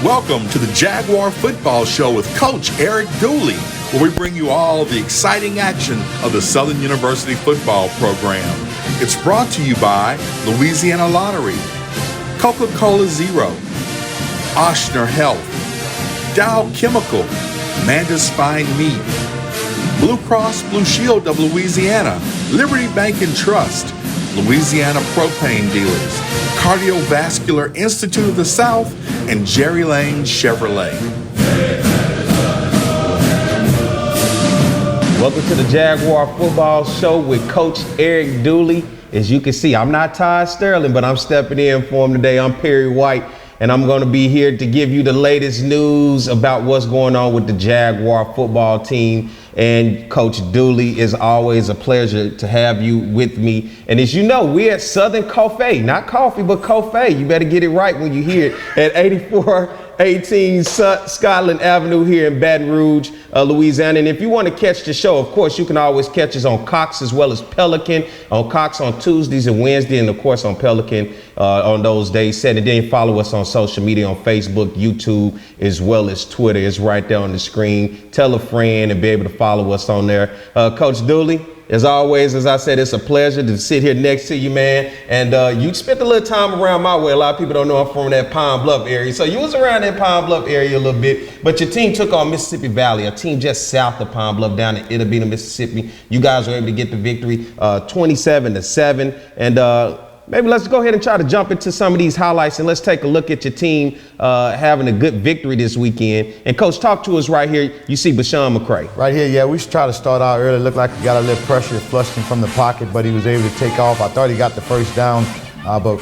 Welcome to the Jaguar Football Show with Coach Eric Dooley, where we bring you all the exciting action of the Southern University football program. It's brought to you by Louisiana Lottery, Coca-Cola Zero, Oshner Health, Dow Chemical, Manda's Fine Meat, Blue Cross Blue Shield of Louisiana, Liberty Bank and Trust, Louisiana Propane Dealers, Cardiovascular Institute of the South, and Jerry Lane Chevrolet. Welcome to the Jaguar Football Show with Coach Eric Dooley. As you can see, I'm not Todd Sterling, but I'm stepping in for him today. I'm Perry White, and I'm going to be here to give you the latest news about what's going on with the Jaguar football team. And Coach Dooley, is always a pleasure to have you with me. And as you know, we're at Southern Coffee, not coffee, but coffee. You better get it right when you hear it at 8418 Scotland Avenue here in Baton Rouge, Louisiana. And if you want to catch the show, of course, you can always catch us on Cox as well as Pelican. On Cox on Tuesdays and Wednesdays, and of course on Pelican on those days. And then follow us on social media on Facebook, YouTube, as well as Twitter. It's right there on the screen. Tell a friend and be able to follow us on there. Coach Dooley, as always, as I said, it's a pleasure to sit here next to you, man. And you spent a little time around my way. A lot of people don't know I'm from that Pine Bluff area. So you was around that Pine Bluff area a little bit. But your team took on Mississippi Valley, a team just south of Pine Bluff down in Itabena, Mississippi. You guys were able to get the victory 27-7. And maybe let's go ahead and try to jump into some of these highlights, and let's take a look at your team having a good victory this weekend. And Coach, talk to us right here. You see Bashawn McCray. Right here, yeah, we try to start out early. Looked like he got a little pressure, flushed him from the pocket, but he was able to take off. I thought he got the first down, but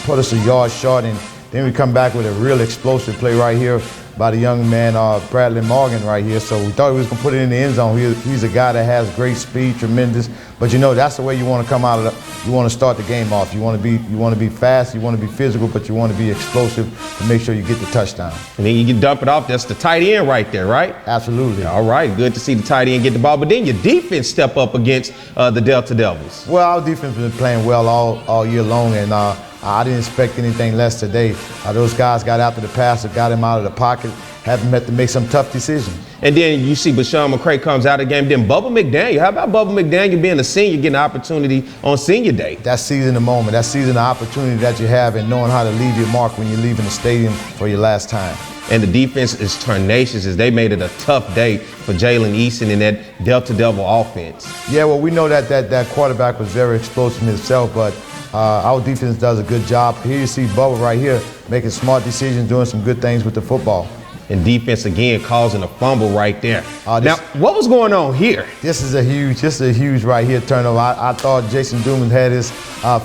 put us a yard short. And then we come back with a real explosive play right here by the young man, Bradley Morgan right here. So we thought he was going to put it in the end zone. He's a guy that has great speed, tremendous. But you know, that's the way you want to come out of you want to start the game off. You want to be fast, you want to be physical, but you want to be explosive to make sure you get the touchdown. And then you can dump it off. That's the tight end right there, right? Absolutely. All right, good to see the tight end get the ball. But then your defense step up against the Delta Devils. Well, our defense has been playing well all year long, and I didn't expect anything less today. Those guys got after the passer, got him out of the pocket, had him have to make some tough decisions. And then you see Bashawn McCray comes out of the game. Then Bubba McDaniel. How about Bubba McDaniel being a senior, getting an opportunity on senior day? That's seizing the moment. That's seizing the opportunity that you have and knowing how to leave your mark when you're leaving the stadium for your last time. And the defense is tenacious as they made it a tough day for Jalen Easton and that Delta Devil offense. Yeah, well, we know that quarterback was very explosive himself, but our defense does a good job. Here you see Bubba right here making smart decisions, doing some good things with the football. And defense again causing a fumble right there. Now, what was going on here? This is a huge right here turnover. I thought Jason Dumas had his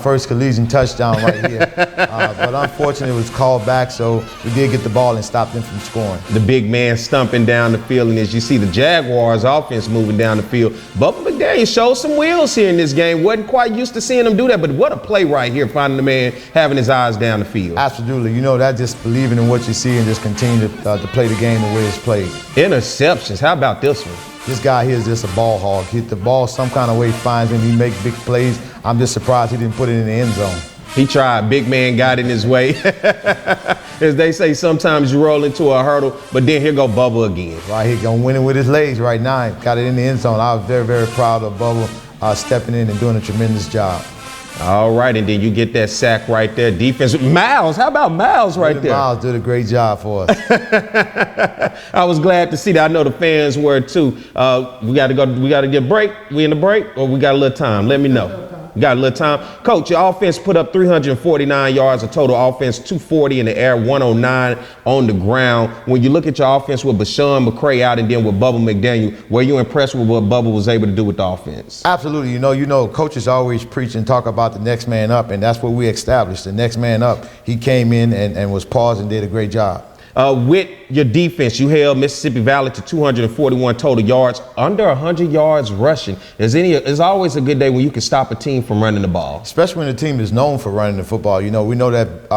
first collision touchdown right here. But unfortunately, it was called back, so we did get the ball and stopped them from scoring. The big man stumping down the field, and as you see the Jaguars offense moving down the field, Bubba McDaniel showed some wheels here in this game. Wasn't quite used to seeing him do that, but what a play right here, finding the man having his eyes down the field. Absolutely. You know, that just believing in what you see and just continue to play the game the way it's played. Interceptions. How about this one? This guy here is just a ball hog. Hit the ball some kind of way, finds him. He makes big plays. I'm just surprised he didn't put it in the end zone. He tried. Big man got in his way. As they say, sometimes you roll into a hurdle, but then here go Bubba again. Right here, going winning with his legs right now. Got it in the end zone. I was very, very proud of Bubba stepping in and doing a tremendous job. All right, and then you get that sack right there. Defense. Miles, how about Miles right there? Miles did a great job for us. I was glad to see that. I know the fans were too. We got to get a break. We in the break, or we got a little time? Let me know. We got a little time. Coach, your offense put up 349 yards of total offense, 240 in the air, 109 on the ground. When you look at your offense with Bashawn McCray out and then with Bubba McDaniel, were you impressed with what Bubba was able to do with the offense? Absolutely. You know, coaches always preach and talk about the next man up, and that's what we established, the next man up. He came in and was paused and did a great job. With your defense, you held Mississippi Valley to 241 total yards, under 100 yards rushing. There's always a good day when you can stop a team from running the ball. Especially when the team is known for running the football. You know, we know that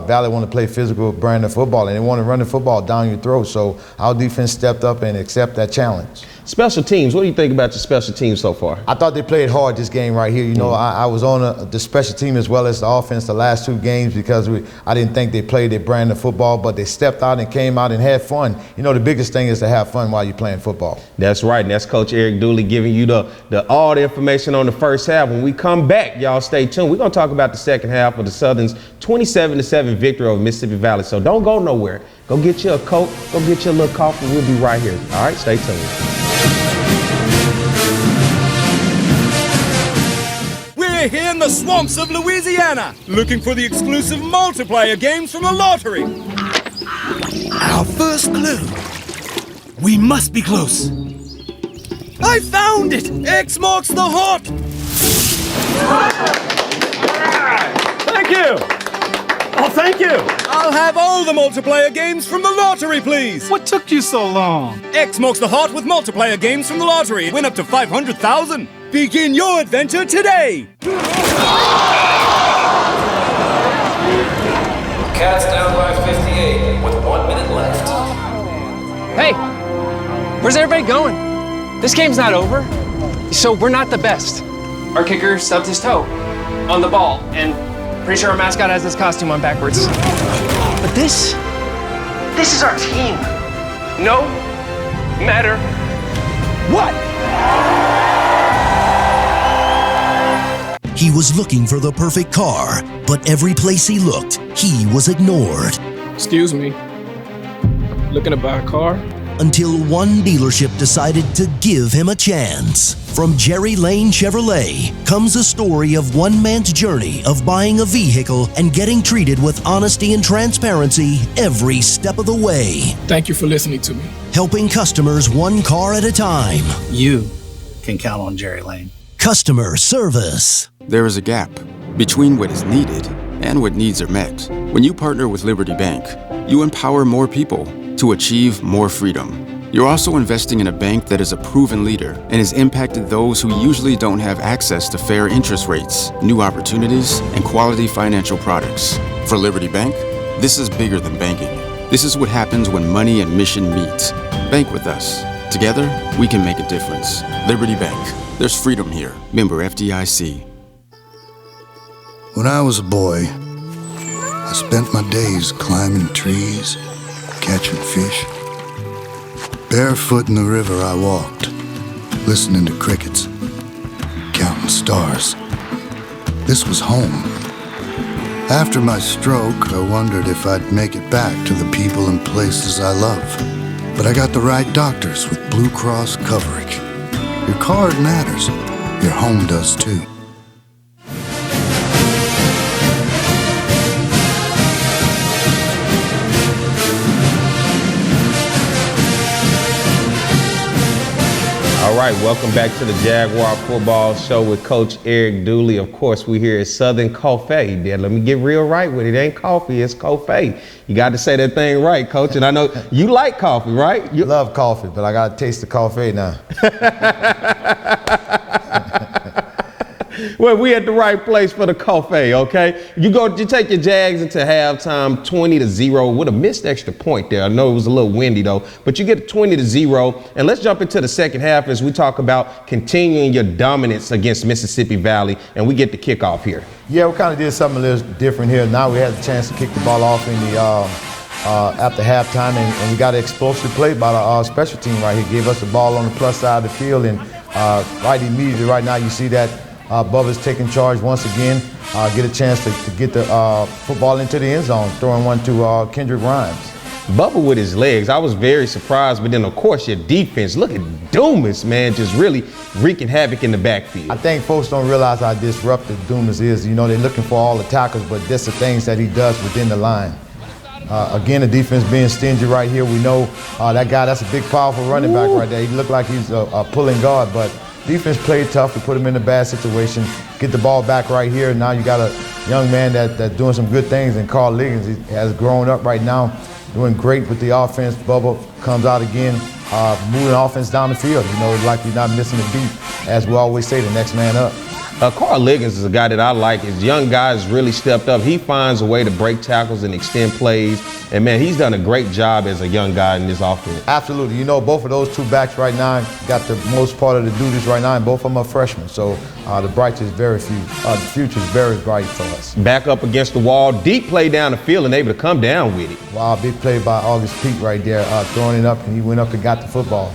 Valley want to play physical brand of football, and they want to run the football down your throat. So our defense stepped up and accepted that challenge. Special teams, what do you think about your special teams so far? I thought they played hard this game right here. You know, I was on the special team as well as the offense the last 2 games because I didn't think they played their brand of football, but they stepped out and came out and had fun. You know, the biggest thing is to have fun while you're playing football. That's right, and that's Coach Eric Dooley giving you all the information on the first half. When we come back, y'all stay tuned. We're going to talk about the second half of the Southern's 27-7 victory over Mississippi Valley. So don't go nowhere. Go get you a Coke, go get you a little coffee. We'll be right here. All right, stay tuned. We're here in the swamps of Louisiana, looking for the exclusive multiplayer games from the lottery. Our first clue. We must be close. I found it! X marks the hot! Thank you! Oh, thank you! I'll have all the multiplayer games from the lottery, please! What took you so long? X marks the hot with multiplayer games from the lottery. Win up to 500,000. Begin your adventure today! Cats down by 58 with 1 minute left. Hey, where's everybody going? This game's not over, so we're not the best. Our kicker stubbed his toe on the ball, and pretty sure our mascot has his costume on backwards. But this is our team. No matter what. He was looking for the perfect car, but every place he looked, he was ignored. Excuse me, looking to buy a car? Until one dealership decided to give him a chance. From Jerry Lane Chevrolet comes a story of one man's journey of buying a vehicle and getting treated with honesty and transparency every step of the way. Thank you for listening to me. Helping customers one car at a time. You can count on Jerry Lane. Customer service. There is a gap between what is needed and what needs are met. When you partner with Liberty Bank, you empower more people to achieve more freedom. You're also investing in a bank that is a proven leader and has impacted those who usually don't have access to fair interest rates, new opportunities, and quality financial products. For Liberty Bank, this is bigger than banking. This is what happens when money and mission meet. Bank with us. Together, we can make a difference. Liberty Bank. There's freedom here. Member FDIC. When I was a boy, I spent my days climbing trees, catching fish. Barefoot in the river I walked, listening to crickets, counting stars. This was home. After my stroke, I wondered if I'd make it back to the people and places I love. But I got the right doctors with Blue Cross coverage. Your card matters. Your home does too. All right, welcome back to the Jaguar Football Show with Coach Eric Dooley. Of course, we here at Southern Coffee. Let me get real right with it. It ain't coffee, it's coffee. You got to say that thing right, Coach. And I know you like coffee, right? You love coffee, but I got to taste the coffee now. Well, we at the right place for the coffee, okay? You take your Jags into halftime 20-0 with a missed extra point there. I know it was a little windy though, but you get 20-0. And let's jump into the second half as we talk about continuing your dominance against Mississippi Valley, and we get the kickoff here. Yeah, we kind of did something a little different here. Now we had the chance to kick the ball off in the after halftime, and we got an explosive play by the special team right here. Gave us the ball on the plus side of the field, and right immediately right now you see that Bubba's taking charge once again, get a chance to get the football into the end zone, throwing one to Kendrick Rhymes. Bubba with his legs, I was very surprised, but then of course your defense, look at Dumas, man, just really wreaking havoc in the backfield. I think folks don't realize how disruptive Dumas is. You know, they're looking for all the tackles, but that's the things that he does within the line. Again, the defense being stingy right here. We know that guy, that's a big, powerful running back right there. He looked like he's a pulling guard, but defense played tough. We put him in a bad situation. Get the ball back right here. Now you got a young man that's doing some good things, and Carl Liggins. He has grown up right now, doing great with the offense. Bubba comes out again, moving offense down the field. You know, like you're not missing a beat. As we always say, the next man up. Carl Liggins is a guy that I like. His young guys really stepped up. He finds a way to break tackles and extend plays. And, man, he's done a great job as a young guy in this offense. Absolutely. You know, both of those two backs right now got the most part of the duties right now, and both of them are freshmen. So the future is very bright for us. Back up against the wall, deep play down the field and able to come down with it. Wow, big play by August Pete right there, throwing it up, and he went up and got the football.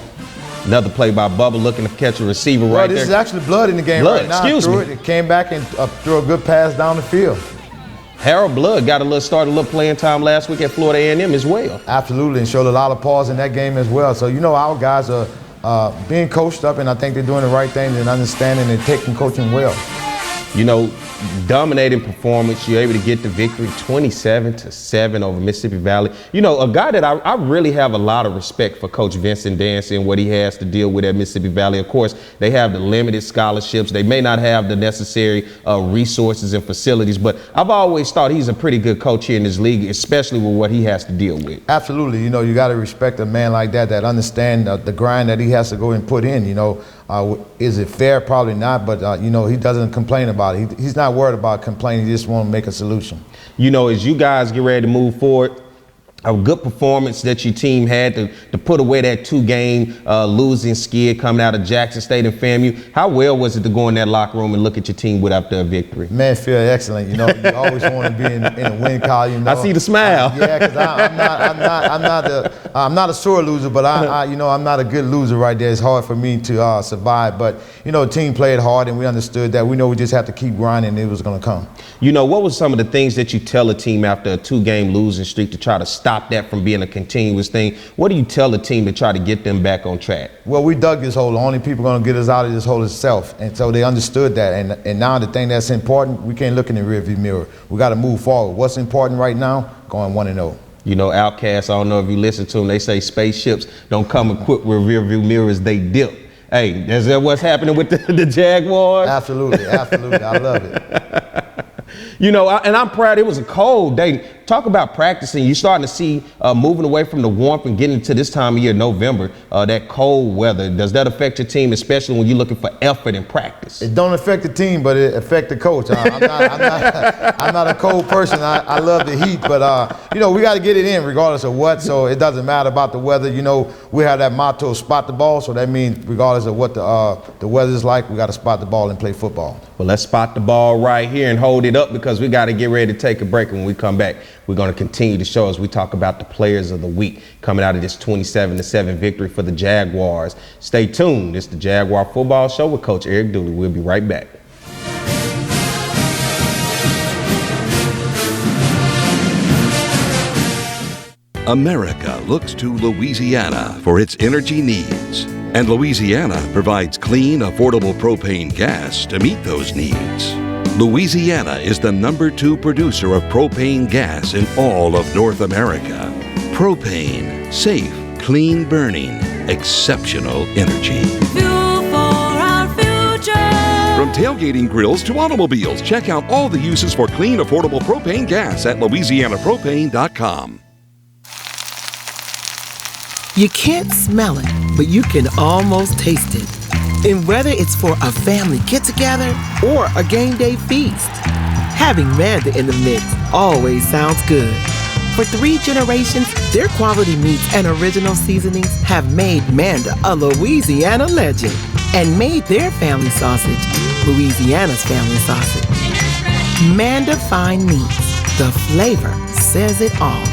Another play by Bubba looking to catch a receiver right there. This is actually blood in the game right now. It came back and threw a good pass down the field. Harold Blood got started a little playing time last week at Florida A&M as well. Absolutely, and showed a lot of pause in that game as well. So, you know, our guys are being coached up, and I think they're doing the right thing and understanding and taking coaching well. You know, dominating performance. You're able to get the victory 27-7 over Mississippi Valley. You know, a guy that I really have a lot of respect for, Coach Vincent Dancy, and what he has to deal with at Mississippi Valley. Of course, they have the limited scholarships. They may not have the necessary resources and facilities, but I've always thought he's a pretty good coach here in this league, especially with what he has to deal with. Absolutely. You know, you got to respect a man like that understand the grind that he has to go and put in, you know. Is it fair? Probably not, but you know, he doesn't complain about it. He's not worried about complaining. He just wants to make a solution. You know, as you guys get ready to move forward, a good performance that your team had to put away that 2-game losing skid coming out of Jackson State and FAMU. How well was it to go in that locker room and look at your team without a victory? Man, feel excellent. You know, you always want to be in the win column. You know? I see the smile. Yeah, because I'm not a sore loser, but you know, I'm not a good loser right there. It's hard for me to survive. But you know, the team played hard, and we understood that. We know we just have to keep grinding, and it was going to come. You know, what was some of the things that you tell a team after a 2-game losing streak to try to stop that from being a continuous thing? What do you tell the team to try to get them back on track? Well, we dug this hole. The only people going to get us out of this hole is self. And so they understood that. And now the thing that's important, we can't look in the rearview mirror. We got to move forward. What's important right now? Going 1-0. You know, Outcast, I don't know if you listen to them, they say spaceships don't come equipped with rearview mirrors, they dip. Hey, is that what's happening with the Jaguars? Absolutely, absolutely. I love it. You know, and I'm proud. It was a cold day. Talk about practicing. You're starting to see moving away from the warmth and getting into this time of year, November, that cold weather. Does that affect your team, especially when you're looking for effort in practice? It don't affect the team, but it affects the coach. I'm not a cold person. I love the heat, but you know, we got to get it in regardless of what. So it doesn't matter about the weather. You know, we have that motto, spot the ball. So that means regardless of what the weather's like, we got to spot the ball and play football. Well, let's spot the ball right here and hold it up, because we got to get ready to take a break. And when we come back, we're going to continue to show as we talk about the players of the week coming out of this 27-7 victory for the Jaguars. Stay tuned. It's the Jaguar Football Show with Coach Eric Dooley. We'll be right back. America looks to Louisiana for its energy needs. And Louisiana provides clean, affordable propane gas to meet those needs. Louisiana is the #2 producer of propane gas in all of North America. Propane, safe, clean burning, exceptional energy. Fuel for our future. From tailgating grills to automobiles, check out all the uses for clean, affordable propane gas at LouisianaPropane.com. You can't smell it, but you can almost taste it. And whether it's for a family get-together or a game day feast, having Manda in the mix always sounds good. For 3 generations, their quality meats and original seasonings have made Manda a Louisiana legend and made their family sausage Louisiana's family sausage. Manda Fine Meats, the flavor says it all.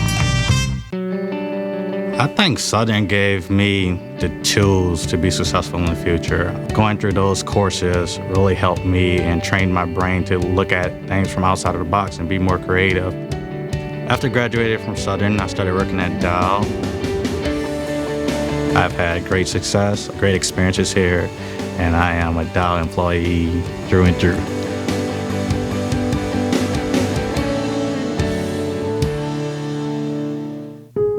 I think Southern gave me the tools to be successful in the future. Going through those courses really helped me and trained my brain to look at things from outside of the box and be more creative. After graduating from Southern, I started working at Dow. I've had great success, great experiences here, and I am a Dow employee through and through.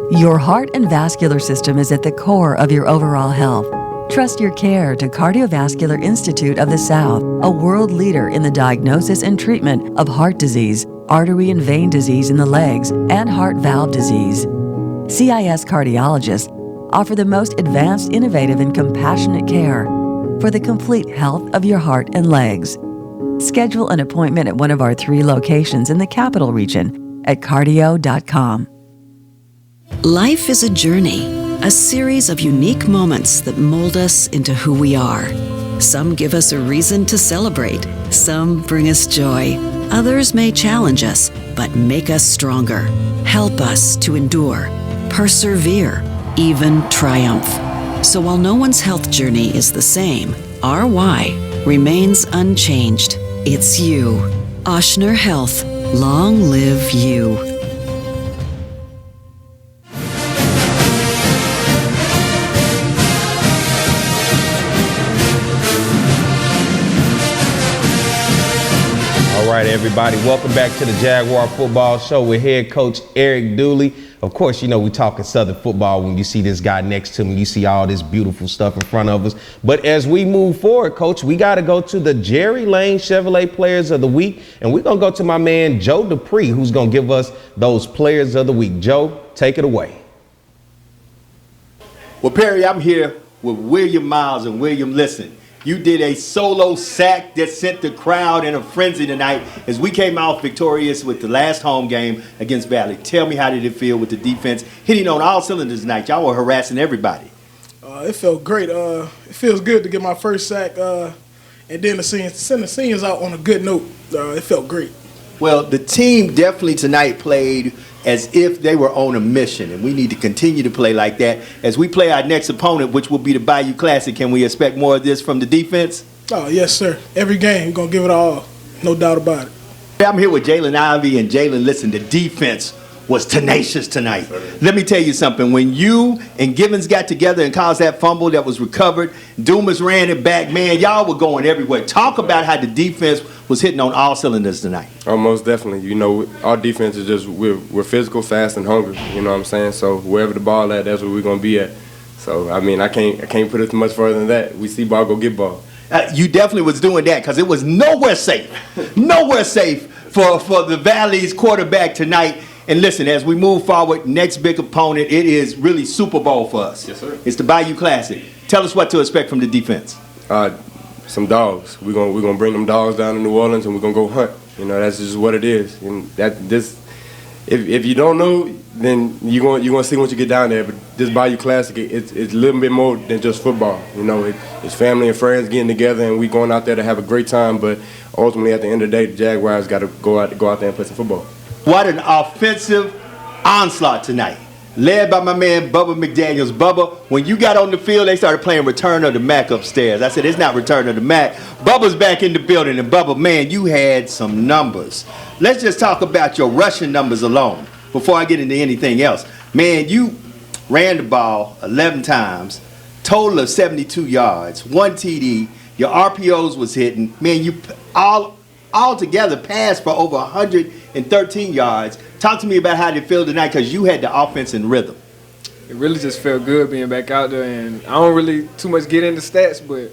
Your heart and vascular system is at the core of your overall health. Trust your care to Cardiovascular Institute of the South, a world leader in the diagnosis and treatment of heart disease, artery and vein disease in the legs, and heart valve disease. CIS cardiologists offer the most advanced, innovative, and compassionate care for the complete health of your heart and legs. Schedule an appointment at one of our 3 locations in the capital region at cardio.com. Life is a journey, a series of unique moments that mold us into who we are. Some give us a reason to celebrate, some bring us joy, others may challenge us, but make us stronger, help us to endure, persevere, even triumph. So while no one's health journey is the same, our why remains unchanged. It's you. Ochsner Health. Long live you. All right, everybody, welcome back to the Jaguar Football Show with head coach Eric Dooley. Of course, you know, we talking Southern football when you see this guy next to me. You see all this beautiful stuff in front of us. But as we move forward, Coach, we got to go to the Jerry Lane Chevrolet Players of the Week. And we're going to go to my man, Joe Dupree, who's going to give us those Players of the Week. Joe, take it away. Well, Perry, I'm here with William Miles and William, listen. You did a solo sack that sent the crowd in a frenzy tonight as we came out victorious with the last home game against Valley. Tell me, how did it feel with the defense hitting on all cylinders tonight? Y'all were harassing everybody. It felt great. It feels good to get my first sack and then send the seniors out on a good note. It felt great. Well, the team definitely tonight played as if they were on a mission, and we need to continue to play like that. As we play our next opponent, which will be the Bayou Classic, can we expect more of this from the defense? Oh, yes, sir. Every game, we're going to give it all. No doubt about it. I'm here with Jalen Ivey, and Jalen, listen, the defense was tenacious tonight. Let me tell you something. When you and Givens got together and caused that fumble that was recovered, Dumas ran it back, man, y'all were going everywhere. Talk about how the defense was hitting on all cylinders tonight. Oh, most definitely. You know, our defense is just, we're physical, fast, and hungry. You know what I'm saying? So wherever the ball at, that's where we're going to be at. So, I mean, I can't put it much further than that. We see ball, go get ball. You definitely was doing that because it was nowhere safe. Nowhere safe for the Valley's quarterback tonight. And listen, as we move forward, next big opponent, it is really Super Bowl for us. Yes, sir. It's the Bayou Classic. Tell us what to expect from the defense. Some dogs. We're gonna bring them dogs down to New Orleans, and we're gonna go hunt. You know, that's just what it is. And if you don't know, then you're gonna see once you get down there. But this Bayou Classic, it's a little bit more than just football. You know, it's family and friends getting together, and we going out there to have a great time. But ultimately, at the end of the day, the Jaguars got to go out there and play some football. What an offensive onslaught tonight, led by my man Bubba McDaniels. Bubba, when you got on the field, they started playing Return of the Mac upstairs. I said, it's not Return of the Mac. Bubba's back in the building, and Bubba, man, you had some numbers. Let's just talk about your rushing numbers alone before I get into anything else. Man, you ran the ball 11 times, total of 72 yards, 1 TD. Your RPOs was hitting. Man, you all together passed for over 113 yards. Talk to me about how it felt tonight because you had the offense in rhythm. It really just felt good being back out there, and I don't really too much get into stats, but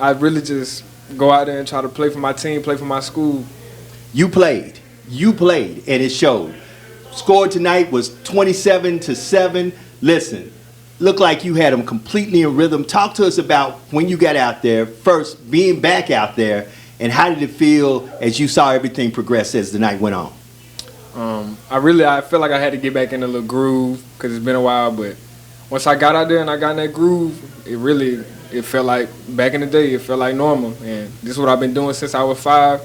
I really just go out there and try to play for my team, play for my school. You played, and it showed. Score tonight was 27-7. Listen, looked like you had them completely in rhythm. Talk to us about when you got out there, first being back out there, and how did it feel as you saw everything progress as the night went on? I felt like I had to get back in a little groove because it's been a while, but once I got out there and I got in that groove, it felt like back in the day, it felt like normal. And this is what I've been doing since I was 5,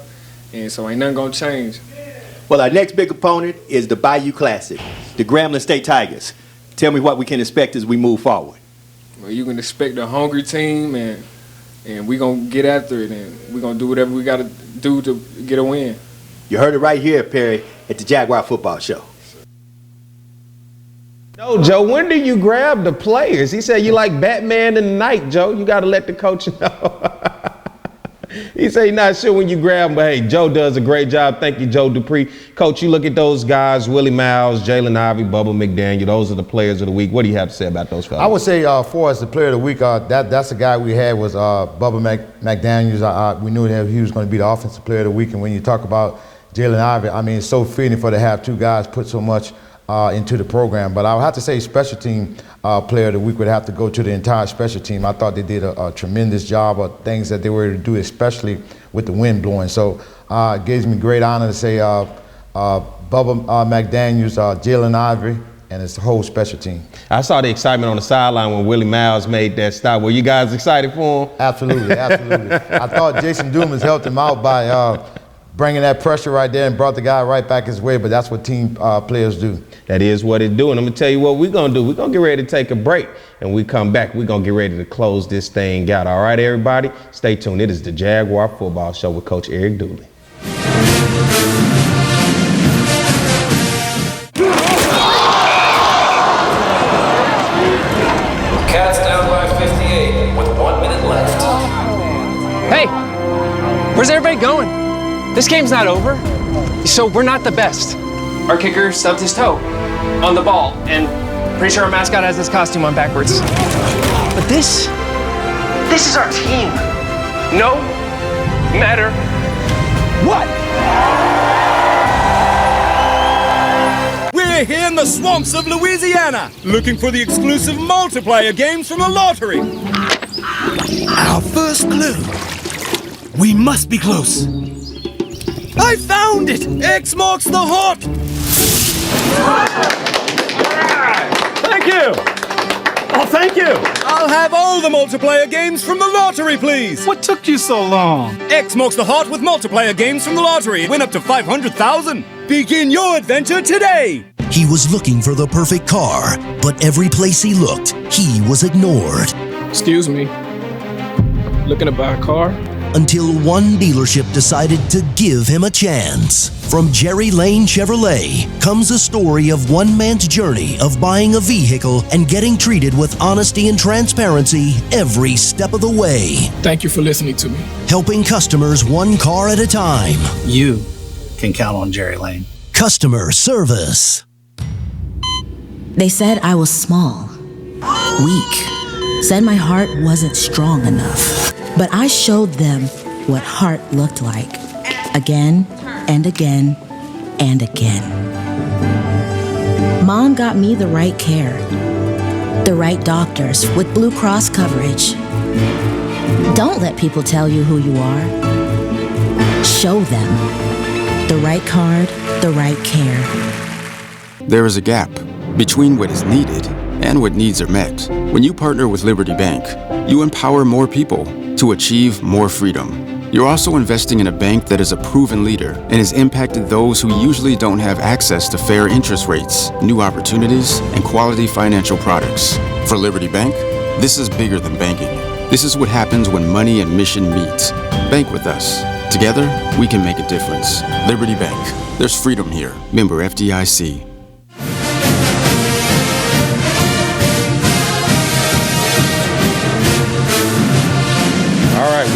and so ain't nothing gonna change. Well, our next big opponent is the Bayou Classic, the Grambling State Tigers. Tell me what we can expect as we move forward. Well, you can expect a hungry team, and we're going to get after it, and we're going to do whatever we got to do to get a win. You heard it right here, Perry, at the Jaguar Football Show. No, Joe, when do you grab the players? He said you like Batman in the night, Joe. You got to let the coach know. He said he's not sure when you grab them, but hey, Joe does a great job. Thank you, Joe Dupree. Coach, you look at those guys, Willie Miles, Jalen Ivey, Bubba McDaniel. Those are the players of the week. What do you have to say about those fellas? I would say for us, the player of the week, that's the guy we had was Bubba McDaniels. We knew that he was going to be the offensive player of the week. And when you talk about Jalen Ivey, I mean, it's so fitting for to have two guys put so much into the program. But I would have to say special team player of the week would have to go to the entire special team. I thought they did a tremendous job of things that they were able to do, especially with the wind blowing. So it gives me great honor to say Bubba McDaniels, Jalen Ivory, and it's the whole special team. I saw the excitement on the sideline when Willie Miles made that stop. Were you guys excited for him? Absolutely, absolutely. I thought Jason Dumas helped him out by bringing that pressure right there and brought the guy right back his way, but that's what team players do. That is what it do. And I'm going to tell you what we're going to do. We're going to get ready to take a break. And we come back, we're going to get ready to close this thing out. All right, everybody? Stay tuned. It is the Jaguar Football Show with Coach Eric Dooley. Cats down by 58 with 1 minute left. Hey, where's everybody going? This game's not over. So we're not the best. Our kicker stubbed his toe on the ball, and pretty sure our mascot has his costume on backwards. But this is our team. No matter what. We're here in the swamps of Louisiana, looking for the exclusive multiplayer games from the lottery. Our first clue. We must be close. I found it! X marks the hot! Thank you! Oh, thank you! I'll have all the multiplayer games from the lottery, please! What took you so long? X marks the hot with multiplayer games from the lottery. Win up to 500,000. Begin your adventure today! He was looking for the perfect car, but every place he looked, he was ignored. Excuse me. Looking to buy a car? Until one dealership decided to give him a chance. From Jerry Lane Chevrolet comes a story of one man's journey of buying a vehicle and getting treated with honesty and transparency every step of the way. Thank you for listening to me. Helping customers one car at a time. You can count on Jerry Lane. Customer service. They said I was small, weak, said my heart wasn't strong enough. But I showed them what heart looked like, again and again and again. Mom got me the right care, the right doctors with Blue Cross coverage. Don't let people tell you who you are. Show them the right card, the right care. There is a gap between what is needed and what needs are met. When you partner with Liberty Bank, you empower more people to achieve more freedom. You're also investing in a bank that is a proven leader and has impacted those who usually don't have access to fair interest rates, new opportunities, and quality financial products. For Liberty Bank, this is bigger than banking. This is what happens when money and mission meet. Bank with us. Together, we can make a difference. Liberty Bank. There's freedom here. Member FDIC.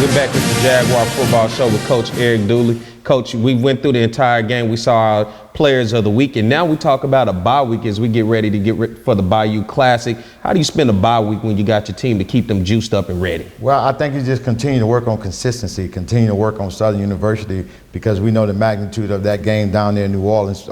We're back with the Jaguar Football Show with Coach Eric Dooley. Coach, we went through the entire game. We saw our players of the week, and now we talk about a bye week as we get ready for the Bayou Classic. How do you spend a bye week when you got your team to keep them juiced up and ready? Well, I think you just continue to work on consistency, continue to work on Southern University, because we know the magnitude of that game down there in New Orleans.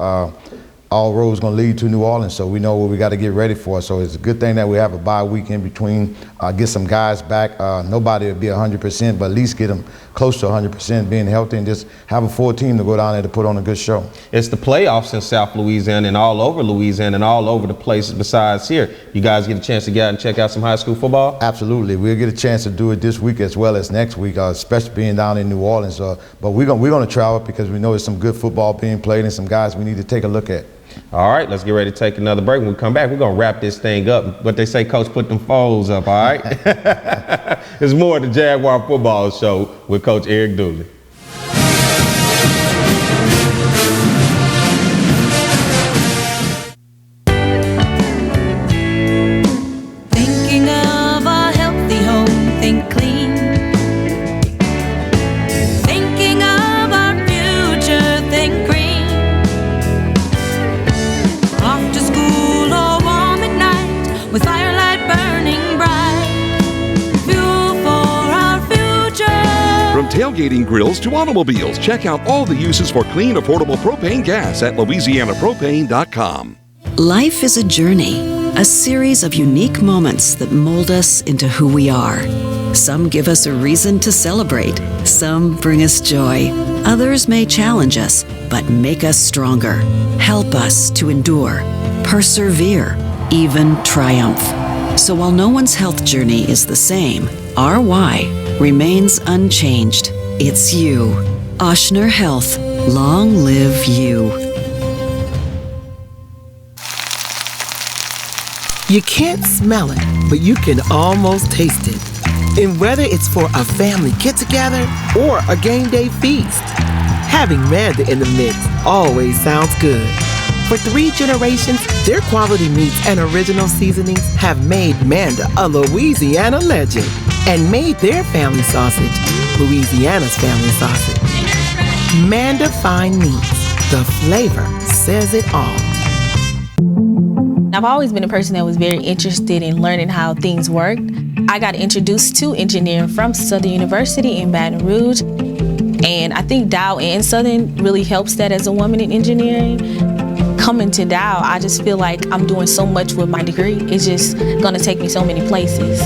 All roads going to lead to New Orleans, so we know what we got to get ready for. So it's a good thing that we have a bye week in between, get some guys back. Nobody will be 100%, but at least get them close to 100%, being healthy, and just have a full team to go down there to put on a good show. It's the playoffs in South Louisiana and all over Louisiana and all over the places besides here. You guys get a chance to get out and check out some high school football? Absolutely. We'll get a chance to do it this week as well as next week, especially being down in New Orleans. But we're going to travel because we know there's some good football being played and some guys we need to take a look at. All right, let's get ready to take another break. When we come back, we're going to wrap this thing up. What they say, Coach, put them foes up, all right? There's more of the Jaguar Football Show with Coach Eric Dooley. Thinking of a healthy home, think clean. Thinking of our future, think green. Off to school or warm at night, with firelight burning bright. Fuel for our future. From tailgating grills to automobiles, check out all the uses for clean, affordable propane gas at LouisianaPropane.com. Life is a journey, a series of unique moments that mold us into who we are. Some give us a reason to celebrate, some bring us joy, others may challenge us, but make us stronger, help us to endure, persevere, even triumph. So while no one's health journey is the same, our why remains unchanged. It's you. Oshner Health. Long live you. You can't smell it, but you can almost taste it. And whether it's for a family get-together or a game day feast, having Manda in the mix always sounds good. For 3 generations, their quality meats and original seasonings have made Manda a Louisiana legend and made their family sausage Louisiana's family sausage. Manda Fine Meats. The flavor says it all. I've always been a person that was very interested in learning how things worked. I got introduced to engineering from Southern University in Baton Rouge, and I think Dow and Southern really helps that as a woman in engineering. Coming to Dow, I just feel like I'm doing so much with my degree. It's just gonna take me so many places.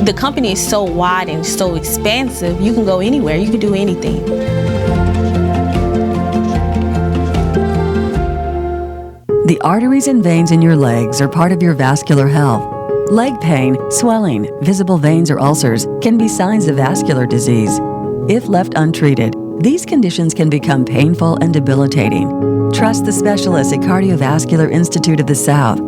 The company is so wide and so expansive, you can go anywhere, you can do anything. The arteries and veins in your legs are part of your vascular health. Leg pain, swelling, visible veins or ulcers can be signs of vascular disease. If left untreated, these conditions can become painful and debilitating. Trust the specialists at Cardiovascular Institute of the South,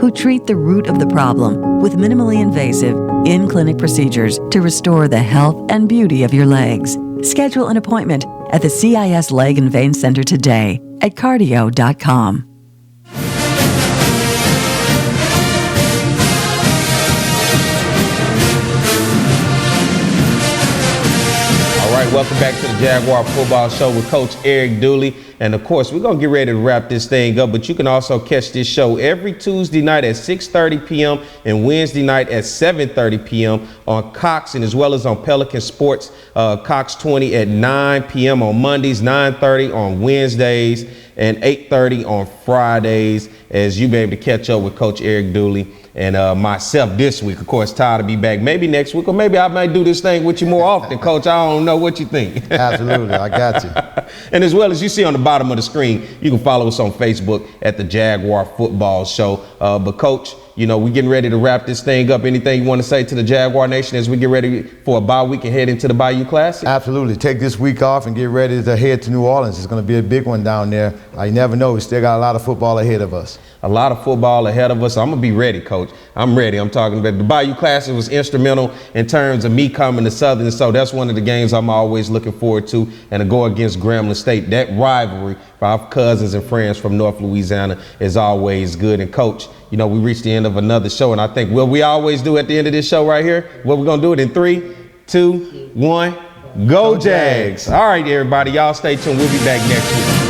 who treat the root of the problem with minimally invasive, in-clinic procedures to restore the health and beauty of your legs. Schedule an appointment at the CIS Leg and Vein Center today at cardio.com. Welcome back to the Jaguar Football Show with Coach Eric Dooley. And of course, we're going to get ready to wrap this thing up, but you can also catch this show every Tuesday night at 6:30 p.m. and Wednesday night at 7:30 p.m. on Cox, and as well as on Pelican Sports, Cox 20 at 9 p.m. on Mondays, 9:30 on Wednesdays, and 8:30 on Fridays, as you'll be able to catch up with Coach Eric Dooley and myself this week. Of course, Ty will be back maybe next week, or maybe I might do this thing with you more often, Coach. I don't know what you think. Absolutely, I got you. And as well as you see on the bottom of the screen, you can follow us on Facebook at the Jaguar Football Show. But Coach, you know, we're getting ready to wrap this thing up. Anything you want to say to the Jaguar Nation as we get ready for a bye week and head into the Bayou Classic? Absolutely. Take this week off and get ready to head to New Orleans. It's going to be a big one down there. You never know. We still got a lot of football ahead of us. A lot of football ahead of us. I'm going to be ready, Coach. I'm ready. I'm talking about the Bayou Classic was instrumental in terms of me coming to Southern. So that's one of the games I'm always looking forward to. And to go against Grambling State, that rivalry for our cousins and friends from North Louisiana is always good. And Coach, you know, we reached the end of another show. And I think what we always do at the end of this show right here, what we're going to do it in 3, 2, 1, go Jags. All right, everybody. Y'all stay tuned. We'll be back next week.